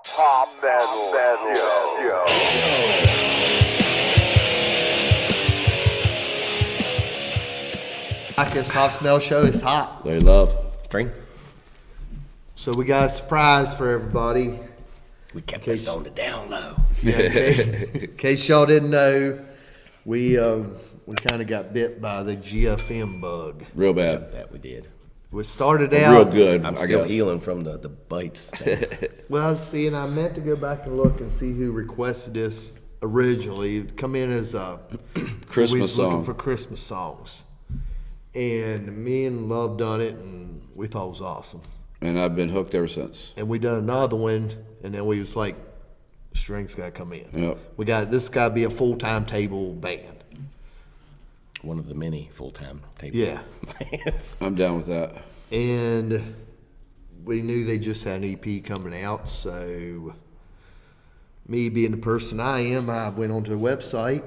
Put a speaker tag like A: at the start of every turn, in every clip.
A: Pop metal.
B: This Hot Smell Show is hot.
C: They love.
D: String.
B: So we got a surprise for everybody.
D: We kept this on the down low.
B: Yeah, in case y'all didn't know, we kind of got bit by the GFM bug.
C: Real bad.
D: That we did.
B: We started out
C: Real good.
D: I'm
C: I
D: still
C: guess.
D: healing from the bites.
B: Well, see, and I meant to go back and look and see who requested this originally. It come in as
C: Christmas
B: we was looking
C: song.
B: for Christmas songs, and me and Love done it, and we thought it was awesome.
C: And I've been hooked ever since.
B: And we done another one, and then we was like, strings got to come in.
C: Yep.
B: We got this got to be a full-time table band.
D: One of the many full-time tables.
B: Yeah.
C: I'm down with that.
B: And we knew they just had an EP coming out, so me being the person I am, I went onto the website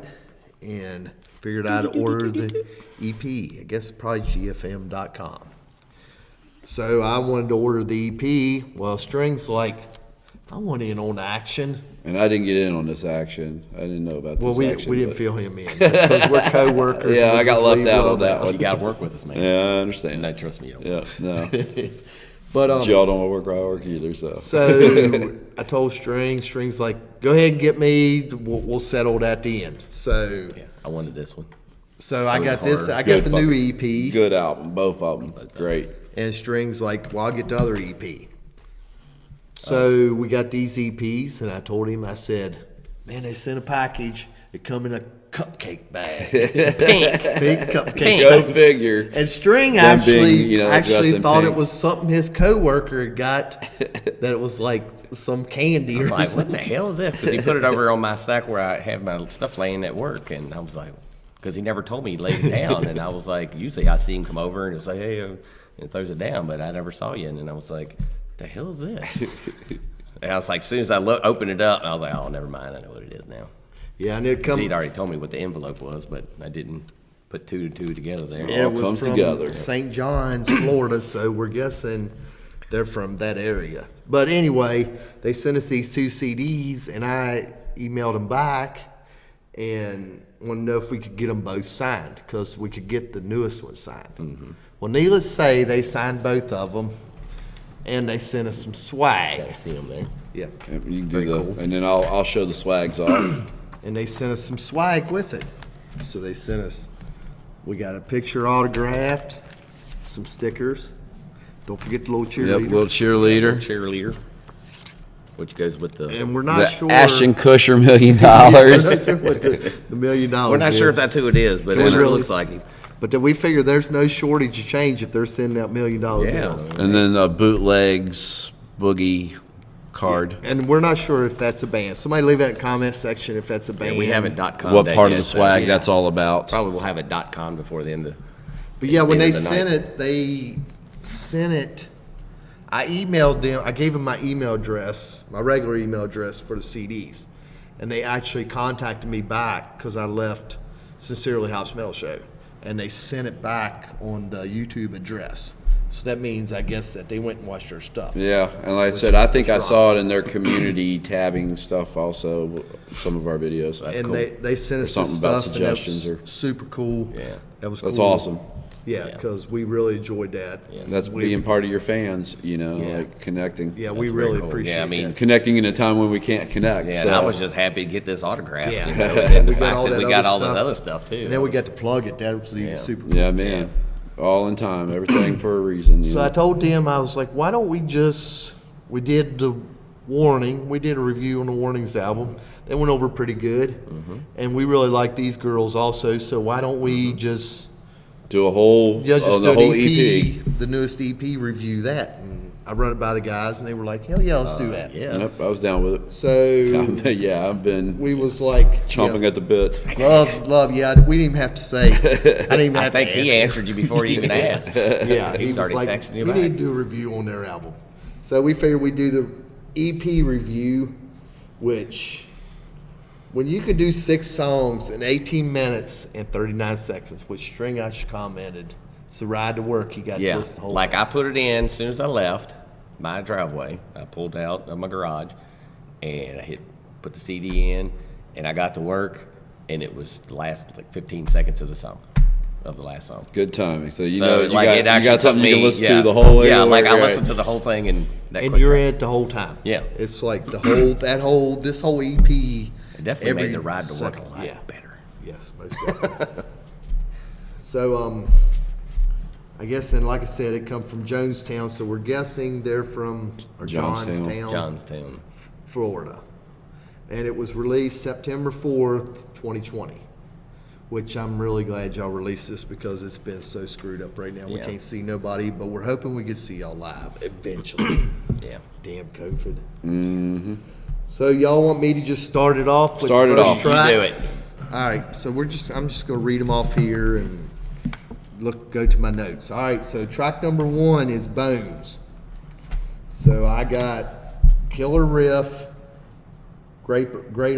B: and figured I'd order the EP. I guess probably GFM.com. So I wanted to order the EP. Well, String's like, I want in on action.
C: And I didn't get in on this action. I didn't know about this
B: Well, we
C: action.
B: didn't
C: but-
B: feel him in because we're co-workers.
C: Yeah,
B: We
C: I got
B: just
C: left
B: leave
C: out
B: Love
C: on that one.
D: You got to work with us, man.
C: Yeah, I understand.
D: No, trust me. You don't.
C: Yeah, no.
B: But
C: But y'all don't work where I work either, so.
B: So I told String's like, go ahead and get me. We'll settle it at the end. So
D: Yeah, I wanted this one.
B: I got this. I
C: Good
B: got the new
C: fucking-
B: EP.
C: Good album, both of them. Great.
B: And String's like, well, I'll get the other EP. So we got these EPs, and I told him, I said, man, they sent a package. It come in a cupcake bag. Pink cupcake
C: Go
B: bag.
C: figure.
B: And String
C: Them
B: actually
C: being, dressed in
B: thought
C: pink.
B: it was something his coworker got, that it was like some candy or
D: I'm like, what
B: something.
D: the hell is this? Because he put it over on my stack where I have my stuff laying at work, and I was like, because he never told me he laid it down, and I was like, usually I see him come over and he'll say, hey, and throws it down, but I never saw you, and I was like, the hell is this? And I was like, as soon as I opened it up, I was like, oh, never mind, I know what it is now.
B: Yeah, and it
D: 'Cause
B: come.
D: he'd already told me what the envelope was, but I didn't put two and two together there.
B: It
C: all
B: was
C: comes
B: from
C: together.
B: St. John's, Florida, so we're guessing they're from that area. But anyway, they sent us these two CDs, and I emailed them back and wanted to know if we could get them both signed, because we could get the newest one signed.
C: Mm-hmm.
B: Well, needless to say, they signed both of them, and they sent us some swag.
D: I see him there.
B: Yeah.
C: You can
D: Very
C: do the,
D: cool.
C: and then I'll show the swags off.
B: And they sent us some swag with it. So they sent us, we got a picture autographed, some stickers. Don't forget the little cheerleader.
C: Yep, little cheerleader.
D: Cheerleader, which goes with the.
B: And we're not
C: The
B: sure.
C: Ashton Kutcher $1 million.
B: We're not sure what the $1 million
D: We're not sure if
B: is.
D: that's who it is, but
B: Can
D: it
B: we
D: sure
B: really-
D: looks like him.
B: But then we figure there's no shortage of change if they're sending out $1 million bills.
C: And then the bootlegs boogie card.
B: And we're not sure if that's a band. Somebody leave that in the comment section if that's a band.
D: Yeah, we haven't .com.
C: What
D: that
C: part of
D: yet,
C: the
D: so
C: swag
D: yeah.
C: that's all about.
D: Probably we'll have it .com before the end of.
B: But yeah, when they
D: end of the
B: sent
D: night.
B: it, they sent it. I emailed them. I gave them my email address, my regular email address for the CDs, and they actually contacted me back because I left Sincerely Hops Metal Show, and they sent it back on the YouTube address. So that means, I guess, that they went and watched our stuff.
C: Yeah, and like I said, I think I saw it in their community tabbing stuff also, some of our videos.
B: And
D: cool.
B: they sent us
C: something
B: this
C: about
B: stuff, and that was
C: suggestions or-
B: super cool.
D: Yeah.
B: That was
C: That's
B: cool.
C: awesome.
B: Yeah,
D: Yeah.
B: because we really enjoyed that.
D: Yeah.
C: That's being part of your fans,
B: Yeah.
C: like connecting.
B: Yeah, we
D: That's very
B: really
D: cool.
B: appreciate
D: Yeah, I mean,
B: that.
C: Connecting in a time when we can't connect.
D: Yeah,
C: so.
D: and I was just happy to get this autograph.
B: Yeah.
D: You know, and the
B: We got
D: fact
B: all
D: that
B: that
D: we got
B: other
D: all that
B: stuff.
D: other stuff too.
B: And then we got to plug it. That was even
D: Yeah.
B: super cool.
C: Yeah, man. All in time. Everything for a reason.
B: So I told them, I was like, why don't we did the Warning. We did a review on the Warnings album. They went over pretty good. And we really like these girls also. So why don't we just
C: do a whole,
B: just
C: on
B: do
C: the
B: an
C: whole
B: EP,
C: EP.
B: the newest EP review that. And I run it by the guys, and they were like, hell yeah, let's do that.
D: Yeah.
C: Yep, I was down with it.
B: So
C: Yeah, I've been
B: we was like,
C: chomping at the bit.
B: love, yeah. We didn't even have to say. I didn't even
D: I
B: have
D: think
B: to ask
D: he
B: him.
D: answered you before you even asked.
B: Yeah,
D: he was already texting you
B: we
D: back.
B: need to do a review on their album. So we figured we'd do the EP review, which when you could do 6 songs in 18 minutes and 39 seconds, which String actually commented, it's the ride to work. He got to
D: Yeah,
B: listen the whole
D: like
B: thing.
D: I put it in as soon as I left my driveway. I pulled out of my garage, and I put the CD in, and I got to work, and it was the last like 15 seconds of the last song.
C: Good timing. So you
D: it actually
C: got something you can
D: took me-
C: listen to the whole way.
D: Yeah,
C: to
D: like
C: work,
D: I
C: right?
D: listened to the whole thing and
B: And you're in it the whole time.
D: Yeah.
B: It's like this whole EP.
D: It definitely made the ride to work a lot better.
B: Yes, most definitely. So, I guess then, like I said, it come from Jonestown, so we're guessing they're from
C: Johnstown.
D: Johnstown.
B: Florida. And it was released September 4th, 2020, which I'm really glad y'all released this because it's been so screwed up right now. We
D: Yeah.
B: can't see nobody, but we're hoping we can see y'all live eventually.
D: Yeah.
B: Damn COVID. Mm-hmm. So y'all want me to just start it off with
C: Start
B: the
C: it
B: first
C: off.
D: You
B: track?
D: do it.
B: All right, so I'm just gonna read them off here and go to my notes. All right, so track number 1 is Bones. So I got killer riff, great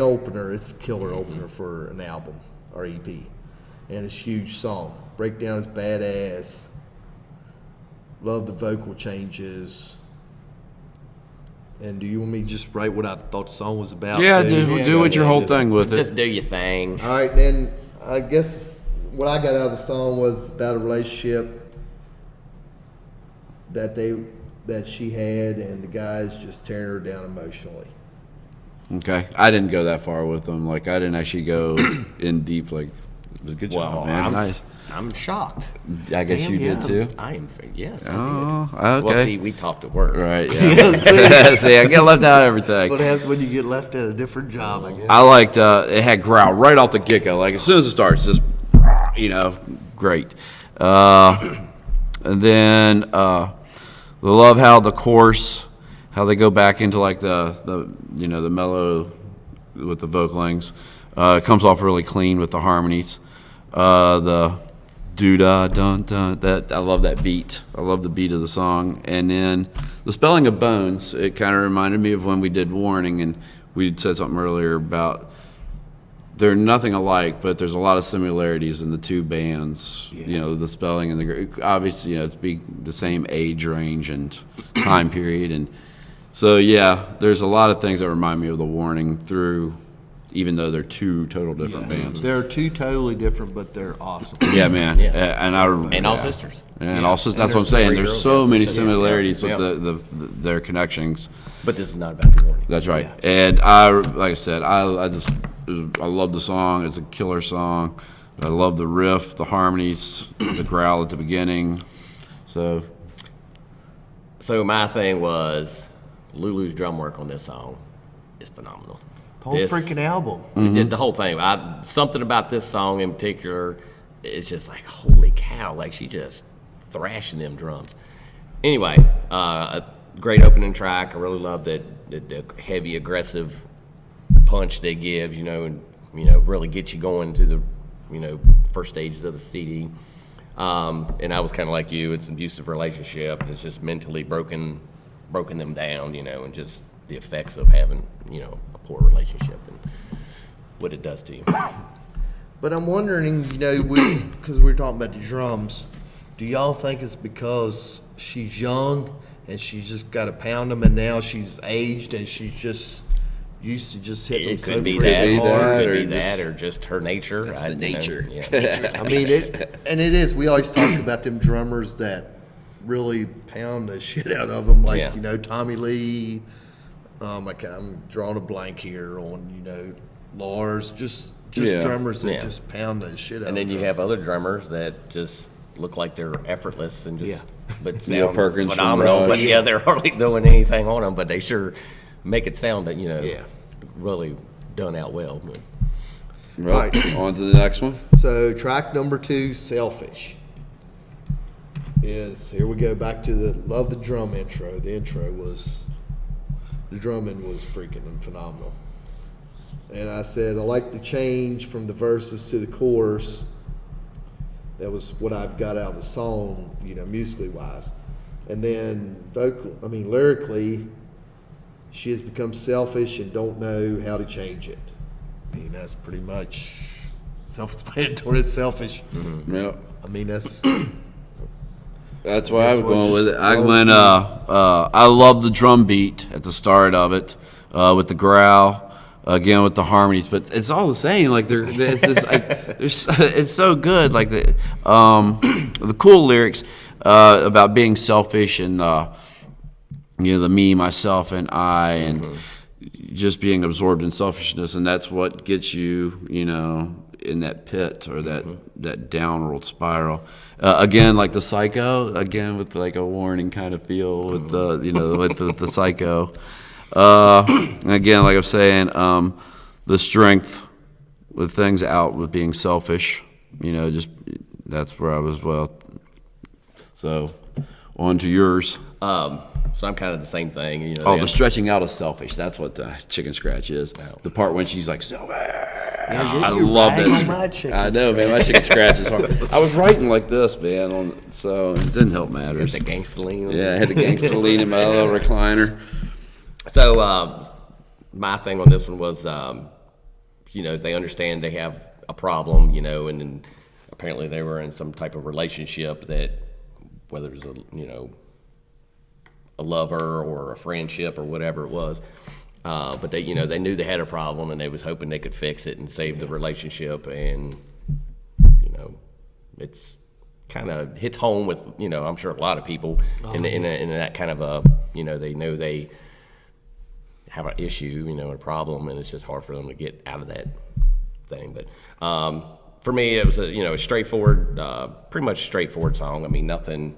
B: opener. It's a killer opener for an album or EP, and it's a huge song. Breakdown is badass. Love the vocal changes. And do you want me to just write what I thought the song was about?
C: Yeah,
B: too?
C: do what your whole
B: Just-
C: thing with it.
D: Just do your thing.
B: All right, then I guess what I got out of the song was about a relationship that she had, and the guy's just tearing her down emotionally.
C: Okay, I didn't go that far with them. Like I didn't actually go in deep. Like, good job, man. Nice.
D: I'm shocked.
C: I guess
B: Damn,
C: you did
B: yeah.
C: too.
D: I am. Yes, I
C: Oh,
D: did.
C: okay.
D: Well, see, we talked at work.
C: Right. Yeah. See, I get left out of
B: That's
C: everything.
B: what happens when you get left at a different job, I guess.
C: I liked it had growl right off the get go. Like as soon as it starts, just great. And then I love how the chorus, how they go back into like the mellow with the vocalings. It comes off really clean with the harmonies. The doo-da dun dun, that I love that beat. I love the beat of the song. And then the spelling of Bones, it kind of reminded me of when we did Warning, and we said something earlier about they're nothing alike, but there's a lot of similarities in the two bands.
B: Yeah.
C: The spelling and obviously, it's the same age range and time period, and so there's a lot of things that remind me of the Warning through, even though they're two total different bands.
B: They're two totally different, but they're awesome.
C: Yeah, man.
D: Yeah.
C: And
D: all sisters.
C: And also, that's what I'm
B: there's
C: saying.
D: three
C: There's
D: girls,
C: so
D: yeah,
C: many
D: sisters,
C: similarities
D: yeah.
C: with their connections.
D: But this is not about the warning.
C: That's right.
B: Yeah.
C: And like I said, I love the song. It's a killer song. I love the riff, the harmonies, the growl at the beginning. So
D: So my thing was Lulu's drum work on this song is phenomenal.
B: Whole
D: This-
B: freaking album.
D: We did the whole thing. Something about this song in particular is just like, holy cow, like she just thrashing them drums. Anyway, a great opening track. I really love the heavy, aggressive punch they give, and really get you going to the, first stages of the CD. And I was kind of like you. It's an abusive relationship. And it's just mentally broken them down, and just the effects of having, a poor relationship and what it does to you.
B: But I'm wondering, because we're talking about the drums, do y'all think it's because she's young and she's just got to pound them, and now she's aged and she's just used to just hitting them
D: It
B: so
D: could be
B: freaking
D: that,
B: hard?
D: or
C: or
D: could be that, or just her nature.
C: That's the nature.
D: Yeah.
B: I mean, it is. We always talk about them drummers that really pound the shit out of them, like
D: Yeah.
B: Tommy Lee. I'm drawing a blank here on Lars, just
C: Yeah.
B: drummers that
D: Yeah.
B: just pound the shit out.
D: And then
B: of
D: you
B: them.
D: have other drummers that just look like they're effortless and just, but
C: Neil
D: sound
C: Perkins from
D: phenomenal.
C: Rush.
D: But they're hardly doing anything on them, but they sure make it sound that really done out well. But
C: right,
B: Right.
C: on to the next one.
B: So track number 2, Selfish, is, here we go back to love the drum intro. The drumming was freaking phenomenal. And I said, I like the change from the verses to the chorus. That was what I've got out of the song, musically wise. And then lyrically, she has become selfish and don't know how to change it. I mean, that's pretty much self-explanatory. It's selfish.
C: Yep.
B: I mean, that's
C: That's why I was
B: This one
C: going with it.
B: just
C: I
B: flowed
C: went. I love the drum beat at the start of it. with the growl. Again with the harmonies, but it's all the same. Like it's just like it's so good. Like the cool lyrics about being selfish and the me, myself, and I, and just being absorbed in selfishness, and that's what gets you, in that pit or that downward spiral. Again, like the Psycho, again with like a warning kind of feel with the with the Psycho. And again, like I'm saying, the strength with things out with being selfish, just that's where I was. Well, so on to yours.
D: So I'm kind of the same thing.
C: The stretching out of selfish. That's what the chicken scratch is. The part when she's like, so. I love that. I know, man. My chicken scratch is hard. I was writing like this, man, so it didn't help matters.
D: The gangsta lean.
C: Yeah, I had the gangsta lean in my little recliner.
D: So my thing on this one was, they understand they have a problem, and then apparently they were in some type of relationship that, whether it was a lover or a friendship or whatever it was, but they knew they had a problem and they was hoping they could fix it and save the relationship, and it's kind of hits home with I'm sure a lot of people in that kind of a they know they have an issue, a problem, and it's just hard for them to get out of that thing. But for me, it was a straightforward, pretty much straightforward song. I mean, nothing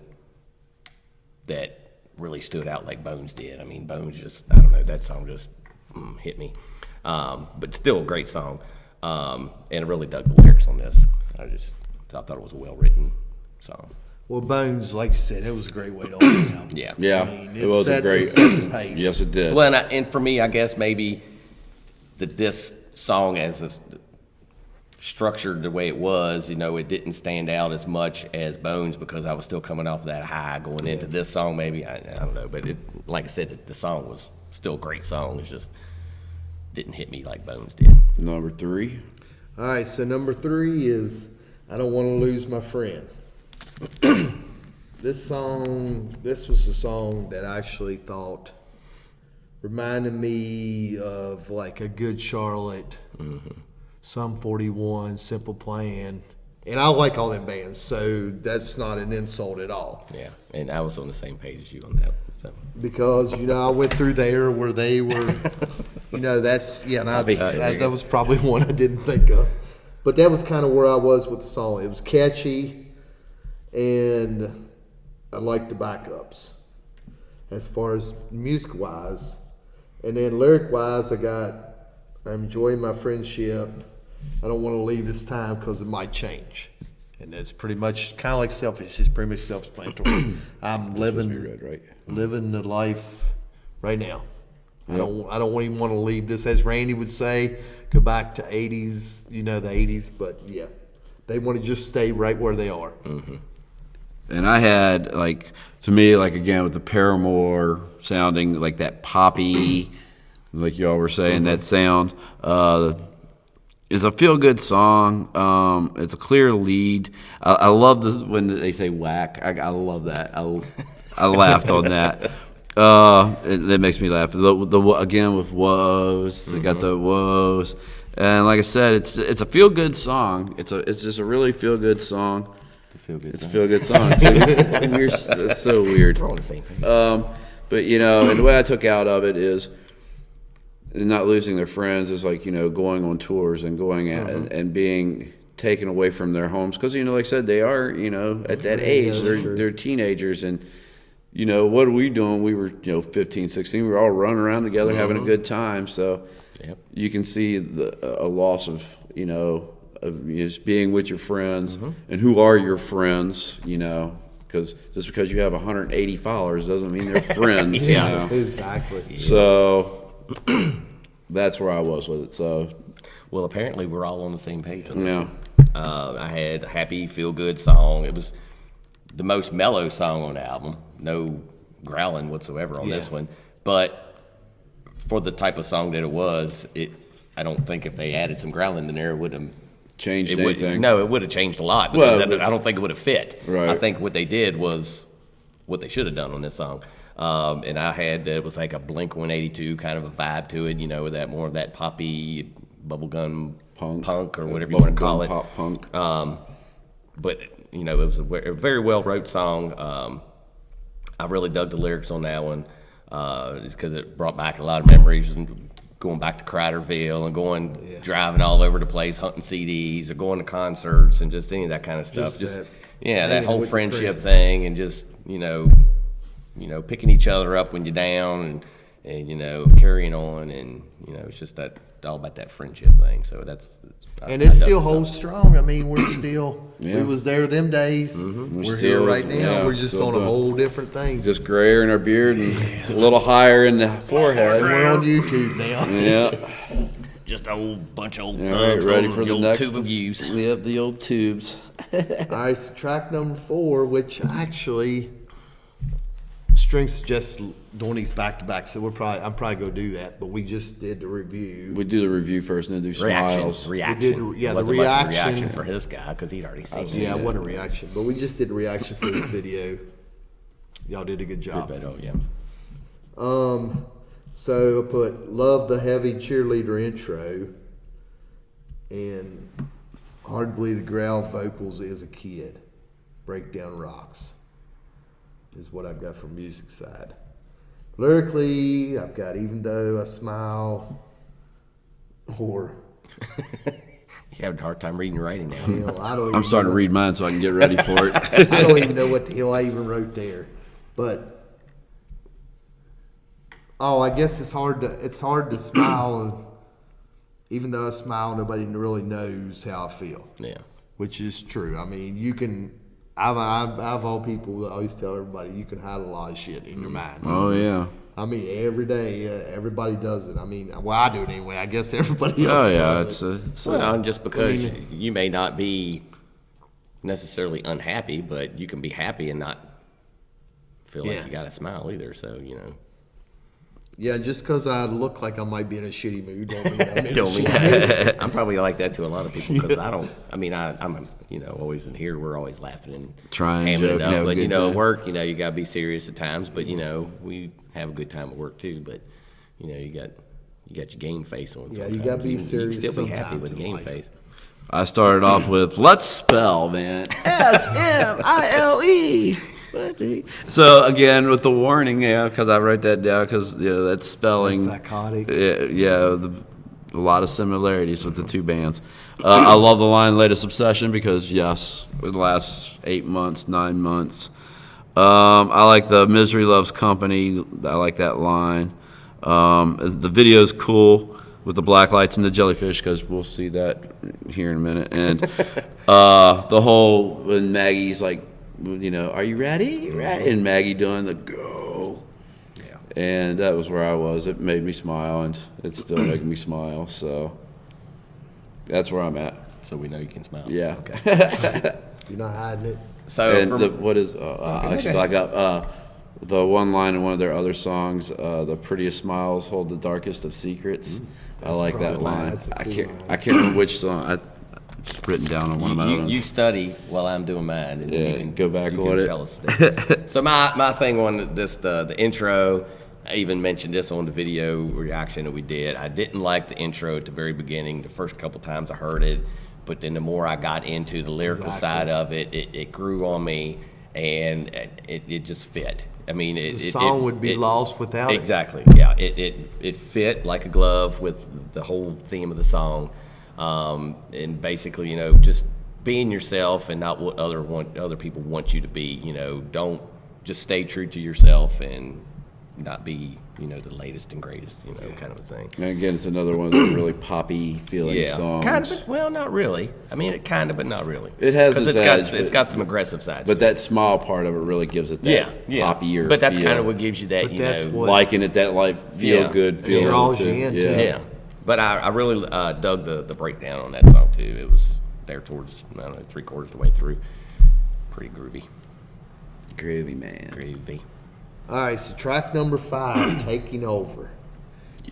D: that really stood out like Bones did. I mean, Bones just, I don't know, that song just hit me. But still a great song. And I really dug the lyrics on this. I thought it was a well-written song.
B: Well, Bones, like you said, it was a great way to open the album.
D: Yeah.
C: Yeah,
B: I mean,
C: it was a great.
B: It set the pace.
C: Yes, it did.
D: Well, and for me, I guess maybe this song as structured the way it was, it didn't stand out as much as Bones because I was still coming off that high going into this song. Maybe I don't know, but like I said, the song was still a great song. It just didn't hit me like Bones did.
C: Number 3.
B: All right, so number 3 is I Don't Want to Lose My Friend. This was a song that I actually thought reminded me of like a Good Charlotte, Sum 41, Simple Plan, and I like all them bands, so that's not an insult at all.
D: Yeah, and I was on the same page as you on that. So.
B: Because I went through there where they were, that was probably one I didn't think of, but that was kind of where I was with the song. It was catchy. And I like the backups as far as music-wise. And then lyric-wise, I'm enjoying my friendship. I don't want to leave this time because it might change. And that's pretty much kind of like selfish. It's pretty much self-explanatory. I'm living the life right now. Yep. I don't even want to leave this, as Randy would say, go back to 80s, the 80s. But, yeah, they want to just stay right where they are.
C: Mm-hmm. And I had, to me, again, with the Paramore sounding like that poppy, like y'all were saying, that sound. It's a feel-good song. It's a clear lead. I love this when they say whack. I love that. I laughed on that. That makes me laugh. Again, with woes. They got the woes. And like I said, it's a feel-good song. It's just a really feel-good song. It's a feel-good song. It's so weird.
D: We're on the same page.
C: But, and the way I took out of it is not losing their friends is going on tours and going out and being taken away from their homes. Because, like I said, they are, at that age, they're teenagers. And, what are we doing? We were, 15, 16. We were all running around together having a good time. So you can see a loss of, of just being with your friends and who are your friends, because just because you have 180 followers doesn't mean they're friends.
B: Exactly.
C: So that's where I was with it. So,
D: well, apparently we're all on the same page on this.
C: Yeah.
D: One. I had a happy, feel-good song. It was the most mellow song on the album. No growling whatsoever on this one. But for the type of song that it was, I don't think if they added some growling in there, it would have
C: changed anything.
D: It would have changed a lot. Because I don't think it would have fit.
C: Right.
D: I think what they did was what they should have done on this song. And I had, it was like a Blink-182 kind of a vibe to it, with that more of that poppy bubblegum punk or whatever you want to call it.
C: Pop punk.
D: But, it was a very well-wrote song. I really dug the lyrics on that one just because it brought back a lot of memories and going back to Criderville and driving all over the place, hunting CDs or going to concerts and just any of that kind of stuff. That whole friendship thing and just, picking each other up when you're down and carrying on and, it's just all about that friendship thing. So
B: it still holds strong. I mean, we're still, we was there them days.
C: Mm-hmm.
B: We're here right now. We're just on a whole different thing.
C: Just grayer in our beard and a little higher in the forehead.
B: We're on YouTube now.
C: Yeah.
D: Just a whole bunch of old
C: All
D: thugs
C: right, ready
D: on
C: for the
D: old
C: next
D: tube of views.
C: We have the old tubes.
B: All right, so track number 4, which actually String suggests doing these back to back, so I'm probably gonna do that. But we just did the review.
C: We do the review first and then do smiles.
D: Reaction.
B: We did,
D: It
B: the
D: wasn't much of a
B: reaction.
D: reaction for his guy because he'd already seen it.
B: Yeah, it wasn't a reaction, but we just did a reaction for this video. Y'all did a good job.
D: Oh yeah.
B: So I put love the heavy cheerleader intro, and hard to believe the growl vocals as a kid. Breakdown rocks is what I've got from music side. Lyrically, I've got even though I smile, or
D: You have a hard time reading your writing now.
B: hell, I don't.
C: I'm starting to read mine so I can get ready for it.
B: I don't even know what the hell I even wrote there, but. Oh, I guess it's hard to smile. Even though I smile, nobody really knows how I feel.
D: Yeah.
B: Which is true. I mean, you can. I've all people always tell everybody you can hide a lot of shit in your mind.
C: Oh, yeah.
B: I mean, every day, everybody does it. I mean, well, I do it anyway. I guess everybody else.
C: Oh, yeah.
B: does it.
D: Well, and just because you may not be necessarily unhappy, but you can be happy and not feel like you got to smile either. So,
B: Yeah, just because I look like I might be in a shitty mood don't mean I'm in a
D: Don't
B: shitty mood.
D: I'm probably like that to a lot of people because I don't. I mean, I'm always in here. We're always laughing and
C: Trying,
D: hamming it
C: joking, have
D: up.
C: a
D: But
C: good
D: at
C: time.
D: work, you got to be serious at times. But we have a good time at work too. But you got your game face on.
B: Yeah, you
D: sometimes.
B: gotta be
D: You
B: serious
D: can still be happy
B: sometimes
D: with a
B: in
D: game
B: life.
D: face.
C: I started off with let's spell, man. SMILE. So again, with the warning, because I wrote that down because that's spelling.
B: Psychotic.
C: A lot of similarities with the two bands. I love the line "latest obsession" because yes, for the last 8 months, 9 months. I like the "misery loves company." I like that line. The video's cool with the black lights and the jellyfish because we'll see that here in a minute. And the whole when Maggie's like, are you ready? Ready? And Maggie doing the go. Yeah. And that was where I was. It made me smile, and it's still making me smile. So that's where I'm at.
D: So we know you can smile.
C: Yeah.
D: Okay.
B: You're not hiding it.
D: So
C: And what is actually I got the one line in one of their other songs, the prettiest smiles hold the darkest of secrets. I like that line.
B: That's a cool line.
C: I can't remember which song. It's written down on one of my
D: you
C: notes.
D: study while I'm doing mine, and
C: Yeah,
D: you can
C: go back
D: you
C: on
D: can
C: it.
D: tell us that. So my thing on this the intro, I even mentioned this on the video reaction that we did. I didn't like the intro at the very beginning. The first couple times I heard it, but then the more I got into the lyrical side of it, it grew on me, and it just fit. I mean,
B: The song would be lost without it.
D: Exactly. Yeah, it fit like a glove with the whole theme of the song. And basically, just being yourself and not what other people want you to be. Don't just stay true to yourself and not be, the latest and greatest, kind of a thing.
C: And again, it's another one of those really poppy feeling songs.
D: kind of. Well, not really. I mean, it kind of, but not really.
C: It has
D: 'Cause
C: its edge,
D: it's got some aggressive sides.
C: But that smile part of it really gives it that poppier
D: But that's
C: feel.
D: kind of what gives you that,
B: But that's what-
C: liking it, that like feel good
B: It
C: feeling.
B: draws
C: too.
B: you into
C: yeah.
B: it.
D: Yeah, but I really dug the breakdown on that song too. It was there towards 3/4 of the way through. Pretty groovy.
C: Groovy, man.
D: Groovy.
B: All right, so track number 5, Taking Over,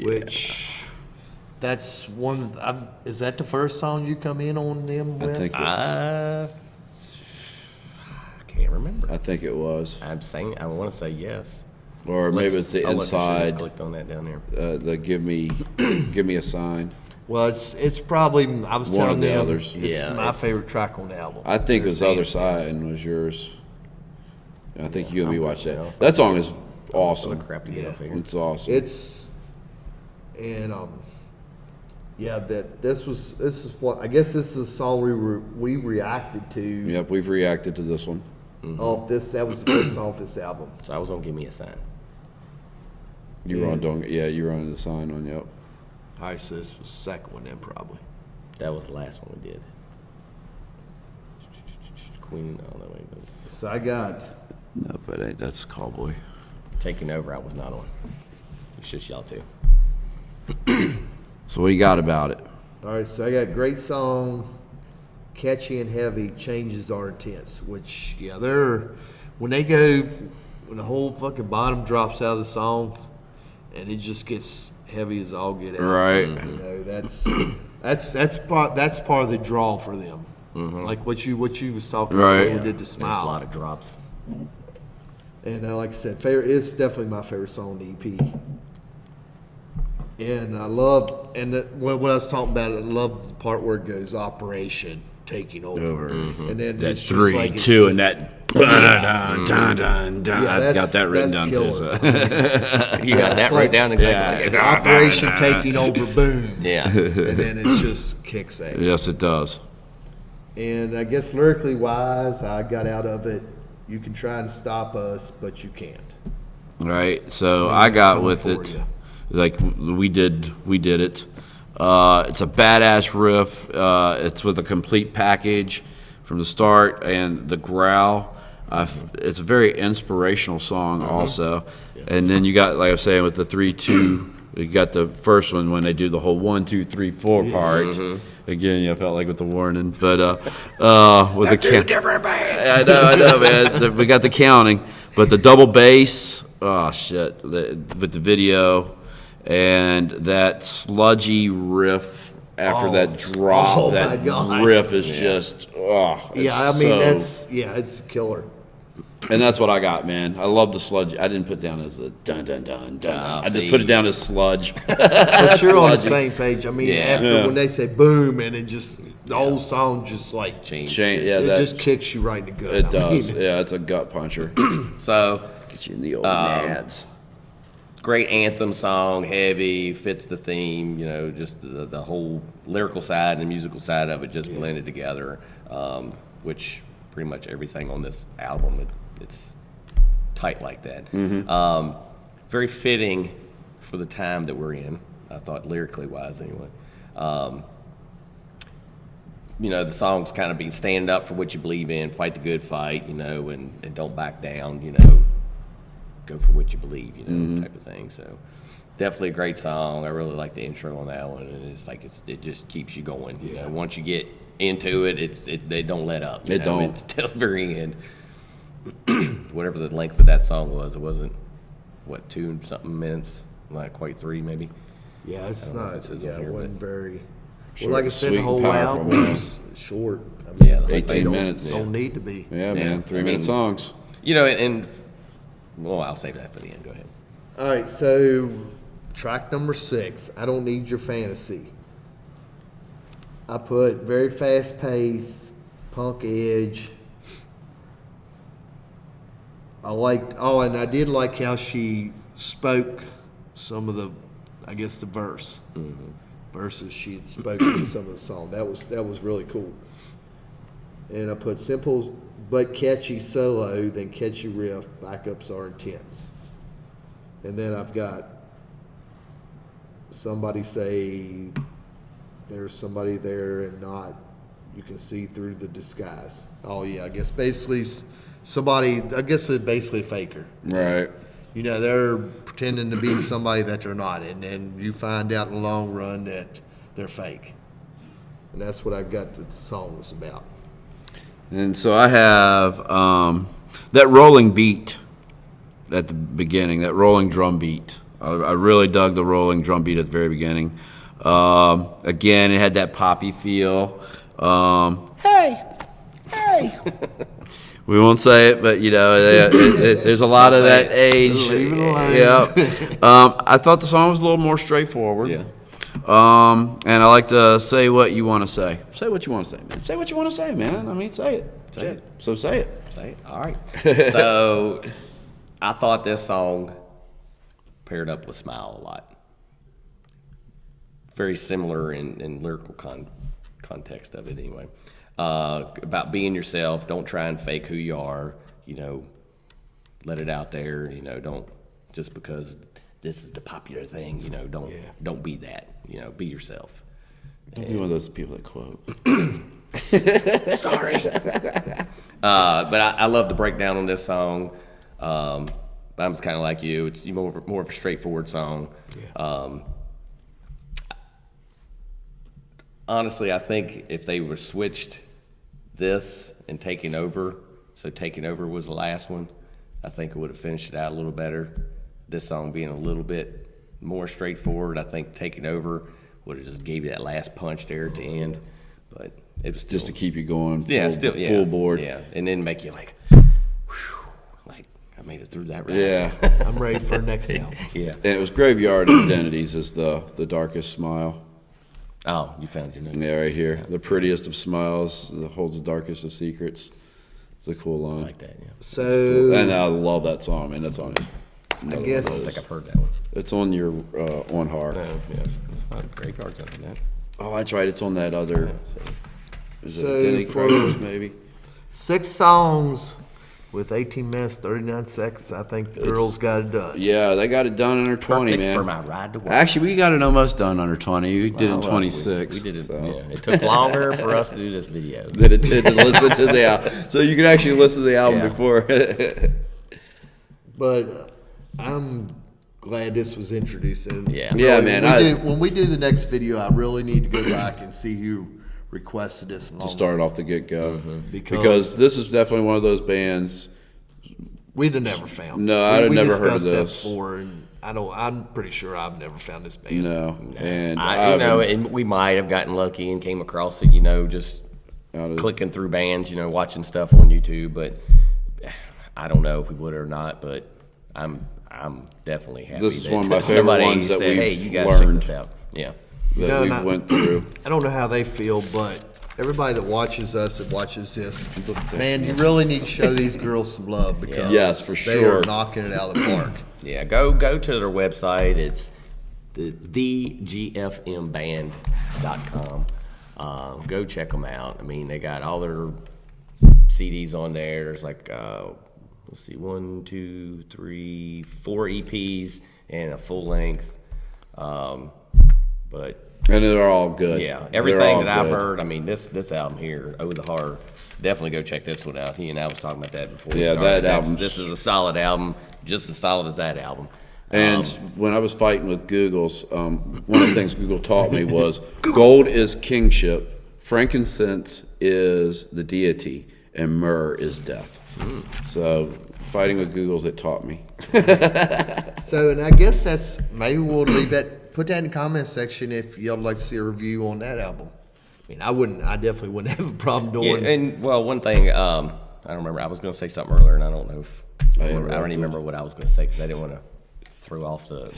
B: which that's one. Is that the first song you come in on them with?
C: I
D: Can't remember.
C: think it was.
D: I want to say yes.
C: Or maybe it's the
D: I'll let Shanice
C: inside.
D: clicked on that down there.
C: The give me a sign.
B: Well, it's probably, I was
C: One
B: telling
C: of the
B: them,
C: others.
B: it's
D: Yeah,
B: my favorite track on the album.
C: I think it was the other side was yours. I think you and me watched that. That song is
D: Some
C: awesome.
D: crap to get off here.
C: It's awesome.
B: And yeah, this is what I guess this is a song we reacted to.
C: Yep, we've reacted to this one.
B: Off this, that was the first song off this album.
D: So I was gonna give me a sign.
C: You were on you were on the sign on, yep.
B: All right, so this was the second one then probably.
D: That was the last one we did. Queen, oh no, wait, that's
B: So I got
C: No, but that's Cowboy.
D: Taking Over. I was not on. It's just y'all two.
C: So what you got about it?
B: all right, so I got great song, catchy and heavy, changes are intense. Which when the whole fucking bottom drops out of the song, and it just gets heavy as all get out.
C: Right.
B: You know, that's part of the draw for them. Like what you was talking
C: Right.
B: about when we did the
D: There's
B: Smile.
D: a lot of drops.
B: And like I said, it's definitely my favorite song on the EP. And I love, when I was talking about it, I love the part where it goes Operation Taking Over. And then
C: That
B: it's just
C: 3,
B: like it's
C: 2,
B: just-
C: and that. Dun, dun, dun, dun.
B: Yeah,
C: I got that written
B: that's
C: down too.
B: killer.
C: So.
D: You got that
B: it's
D: right
B: like-
D: down exactly.
B: It's Operation Taking Over, boom.
D: Yeah.
B: And then it just kicks ass.
C: Yes, it does.
B: And I guess lyrically wise, I got out of it, you can try and stop us, but you can't.
C: Right. So I got
B: coming
C: with
B: for
C: it,
B: you.
C: like we did it. It's a badass riff. It's with a complete package from the start and the growl. It's a very inspirational song also. And then you got, like I was saying, with the 3-2, you got the first one when they do the whole 1, 2, 3, 4 part. Again, I felt like with the warning, but with the count. I know, man. We got the counting, but the double bass. Oh shit! With the video and that sludgy riff after that drop,
B: Oh,
C: that
B: my gosh.
C: riff is just
B: Yeah, I mean, it's killer.
C: and that's what I got, man. I love the sludge. I didn't put it down as a dun dun dun dun. I just
D: see.
C: put it down as sludge.
B: But you're on the
C: Sludgy.
B: same page. I mean,
D: Yeah.
B: after when they say boom, and it just, the whole song just like,
D: Change.
C: Yeah,
B: it
C: that,
B: just kicks you right in the gut.
C: it
B: I mean,
C: does. Yeah, it's a gut puncher.
D: So,
C: Get you in the old nads.
D: great anthem song, heavy, fits the theme, you know, just the whole lyrical side and the musical side of it just blended together, which pretty much everything on this album, it's tight like that. Very fitting for the time that we're in, I thought, lyrically wise anyway. You know, the songs kind of be stand up for what you believe in, fight the good fight, you know, and don't back down, you know, go for what you believe, you know, type of thing. So definitely a great song. I really like the intro on that one, and it's like it just keeps you going. You know, once you get into it, they don't let up. You
C: They
D: know?
C: don't.
D: It's till the very end. Whatever the length of that song was, it wasn't 2-something minutes, not quite 3 maybe.
B: yeah, it's
D: know if
B: not,
D: it says on
B: yeah,
D: here,
B: it wasn't
D: but-
B: very,
C: Short,
B: well, like I said,
C: sweet,
B: the whole
C: and powerful,
B: album
C: man.
B: was short. I mean,
D: Yeah, the whole
C: 18
D: thing.
C: minutes.
B: don't need to be.
C: Yeah, man. 3-minute songs.
D: You know, and well, I'll save that for the end. Go ahead.
B: All right, so track number 6, I Don't Need Your Fantasy. I put very fast pace, punk edge. And I did like how she spoke some of the, I guess, the verse. Verses she had spoken in some of the song. That was really cool. And I put simple but catchy solo, then catchy riff, backups are intense. And then I've got somebody say there's somebody there and not, you can see through the disguise. Oh yeah, I guess basically they're basically a faker.
C: Right.
B: You know, they're pretending to be somebody that they're not, and then you find out in the long run that they're fake. And that's what I've got the song was about.
C: And so I have that rolling beat at the beginning, that rolling drum beat. I really dug the rolling drum beat at the very beginning. Again, it had that poppy feel. Hey! We won't say it, but there's a lot of that age.
B: Leave it alone.
C: Yeah. I thought the song was a little more straightforward.
D: Yeah.
C: And I like to say what you want to say. Say what you want to say, man. Say what you want to say, man. I mean, say it.
D: Say it.
C: So say it.
D: Say it. All right. So I thought this song paired up with Smile a lot. Very similar in lyrical context of it anyway. About being yourself. Don't try and fake who you are. Let it out there. Don't just because this is the popular thing. Don't be that. Be yourself.
C: Don't be one of those people that quote.
D: Sorry. But I love the breakdown on this song. I'm just kind of like you. It's more of a straightforward song. Yeah. Honestly, I think if they were switched this and Taking Over, so Taking Over was the last one, I think it would have finished it out a little better. This song being a little bit more straightforward, I think Taking Over would have just gave you that last punch there at the end. But it was still,
C: Just to keep you going
D: full
C: board.
D: Yeah, and then make you like, whew, like I made it through that ride.
C: Yeah.
B: I'm ready for the next album.
D: Yeah.
C: And it was Graveyard Identities is the darkest smile.
D: Oh, you found your notes.
C: Yeah, right here. The prettiest of smiles holds the darkest of secrets. It's a cool line.
D: I like that, yeah.
B: So
C: And I love that song, man. That song is
B: I
D: I
B: guess
D: think I've heard that one.
C: it's on your on Heart.
D: No, yes, it's not Graveyard's under that.
C: Oh, that's right. It's on that other.
D: So,
C: Is
B: So
C: it Identity
B: for-
C: Crisis, maybe?
B: 6 songs with 18 minutes, 39 seconds. I think the girls got it done.
C: Yeah, they got it done under 20,
D: perfect
C: man.
D: for my ride to work.
C: Actually, we got it almost done under 20. We did it in
D: Well,
C: 26.
D: We did it.
C: so.
D: Yeah, it took longer for us to do this video.
C: Than it did to listen to the album. So you can actually listen to the album
D: Yeah.
C: before.
B: But I'm glad this was introduced. And
D: Yeah.
C: Yeah, man,
B: When we do the next video, I really need to go back and see who requested this.
C: to start off the get-go.
B: Because
C: this is definitely one of those bands.
B: we'd have never found.
C: No,
B: it.
C: I'd have
B: We
C: never heard of
B: discussed that
C: this.
B: before, and I'm pretty sure I've never found this band.
C: No. And
D: And we might have gotten lucky and came across it, just
C: Out of-
D: clicking through bands, watching stuff on YouTube. But I don't know if we would or not. But I'm definitely happy.
C: This is
D: that
C: one of my favorite
D: somebody
C: ones that
D: said,
C: we've
D: "Hey, you guys
C: learned."
D: check this out." Yeah.
C: that
B: No,
C: we've
B: not-
C: went through.
B: I don't know how they feel, but everybody that watches us and watches this, man, you really need to show these girls some love because
C: Yes, for
B: they
C: sure.
B: are knocking it out of the park.
D: Yeah, go to their website. It's thegfmband.com. Go check them out. I mean, they got all their CDs on there. There's like, let's see, 1, 2, 3, 4 EPs and a full length. But
C: And they're all good.
D: yeah,
C: They're
D: everything
C: all
D: that I've
C: good.
D: heard. I mean, this album here, "Oh the Heart," definitely go check this one out. He and I was talking about that before. we
C: Yeah,
D: started.
C: that album's-
D: This is a solid album, just as solid as that album.
C: And when I was fighting with Google's, one of the things Google taught me was gold is kingship, frankincense is the deity, and myrrh is death. So fighting with Google's, it taught me.
B: So, and I guess maybe we'll leave that. Put that in the comment section if y'all would like to see a review on that album. I mean, I definitely wouldn't have a problem
D: Yeah,
B: doing.
D: and well, one thing I don't remember. I was going to say something earlier, and I don't know if I don't even remember what I was going to say because I didn't want to throw off the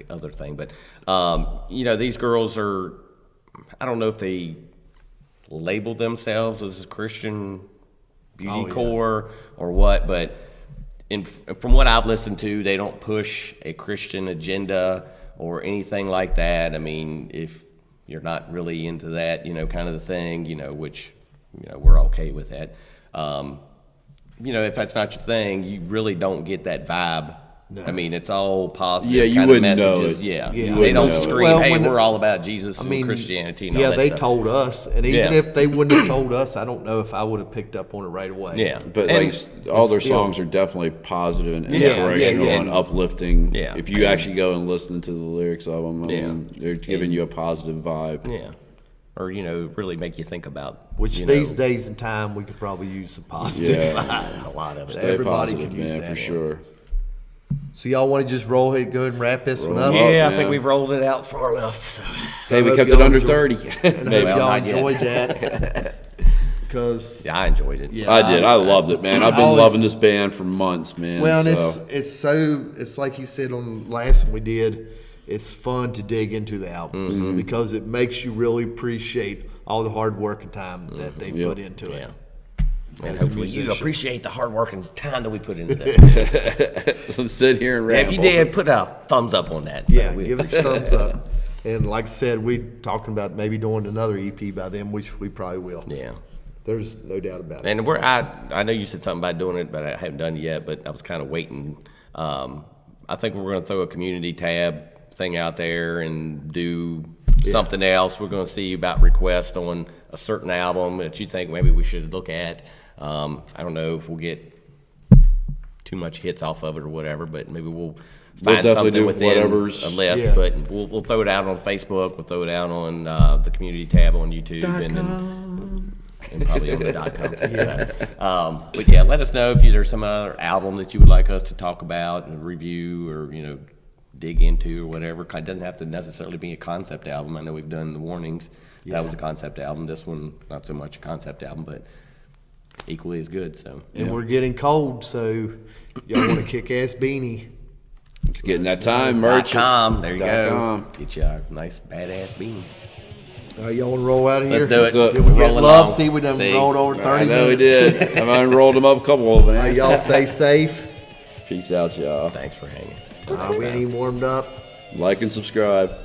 D: other thing. But these girls are. I don't know if they label themselves as Christian beauty core or what, but from what I've listened to, they don't push a Christian agenda or anything like that. I mean, if you're not really into that, kind of the thing, which, we're okay with that. If that's not your thing, you really don't get that vibe. No. I mean, it's all positive.
C: Yeah, you
D: kind of
C: wouldn't know
D: messages.
C: it.
D: Yeah,
C: You
D: they
C: wouldn't
D: don't
C: know it.
D: scream,
B: Well,
D: "Hey,
B: when-
D: we're all about Jesus and Christianity." And all
B: yeah,
D: that
B: they
D: stuff.
B: told us, and even
D: Yeah.
B: if they wouldn't have told us, I don't know if I would have picked up on it right away.
D: Yeah,
C: But
D: and
C: all their
B: still-
C: songs are definitely positive and
D: Yeah,
C: inspirational
D: yeah.
C: and uplifting.
D: Yeah.
C: If you actually go and listen to the lyrics of them, I mean, they're giving you a positive vibe.
D: yeah, or really make you think about
B: Which these days and time we could probably use some positive
C: Yeah.
B: vibes.
D: a lot of it.
C: Stay
B: Everybody
C: positive,
B: could use
C: man,
B: that.
C: for sure.
B: So y'all want to just roll ahead, go ahead and wrap this one
C: Roll
B: up?
C: them up.
D: Yeah, I
C: Yeah.
D: think we've rolled it out far enough. So.
C: Hey, we
B: hope
C: kept
B: y'all
C: it under
B: enjoy-
C: 30.
B: And I hope
D: Well,
B: y'all
D: not yet.
B: enjoyed that. because
D: Yeah, I enjoyed it.
B: Yeah.
C: I did. I loved it, man. I've been
B: always-
C: loving this band for months, man.
B: well, and
C: so.
B: it's like he said on the last one we did. It's fun to dig into the albums because it makes you really appreciate all the hard work and time that they put into it.
D: Yeah. And
B: As a
D: hopefully you
B: musician.
D: appreciate the hard work and time that we put into this.
C: Let's sit here and
D: Yeah,
C: ramble.
D: if you did, put a thumbs up on that. So
B: Yeah,
D: we-
B: give us a thumbs up. And like I said, we talking about maybe doing another EP by them, which we probably will.
D: Yeah.
B: There's no doubt about it.
D: And I know you said something about doing it, but I haven't done it yet. But I was kind of waiting. I think we're going to throw a community tab thing out there and do something else. We're going to see about requests on a certain album that you think maybe we should look at. I don't know if we'll get too much hits off of it or whatever, but maybe we'll find
C: definitely
D: something
C: do
D: within
C: whatever's-
D: a list.
B: Yeah.
D: But we'll throw it out on Facebook. We'll throw it out on the community tab on YouTube and probably on the .com. But yeah, let us know if there's some other album that you would like us to talk about and review or dig into or whatever. It doesn't have to necessarily be a concept album. I know we've done the Warnings. That was a concept album. This one, not so much a concept album, but equally as good. So
B: And we're getting cold, so y'all want a kick-ass beanie.
C: It's getting that time. Merch.
D: .com. There you go.
C: .com.
D: Get you a nice badass beanie.
B: Y'all want to roll out of here?
D: Let's do it.
C: do it.
B: Did we get
D: Rolling
B: love?
D: along.
B: See, we done
D: See.
B: rolled over 30
C: I know we
B: minutes.
C: did. I've unrolled them up a couple of them.
B: Hey, y'all stay safe.
C: Peace out, y'all.
D: Thanks for hanging.
B: We ain't even warmed up.
C: Like and subscribe.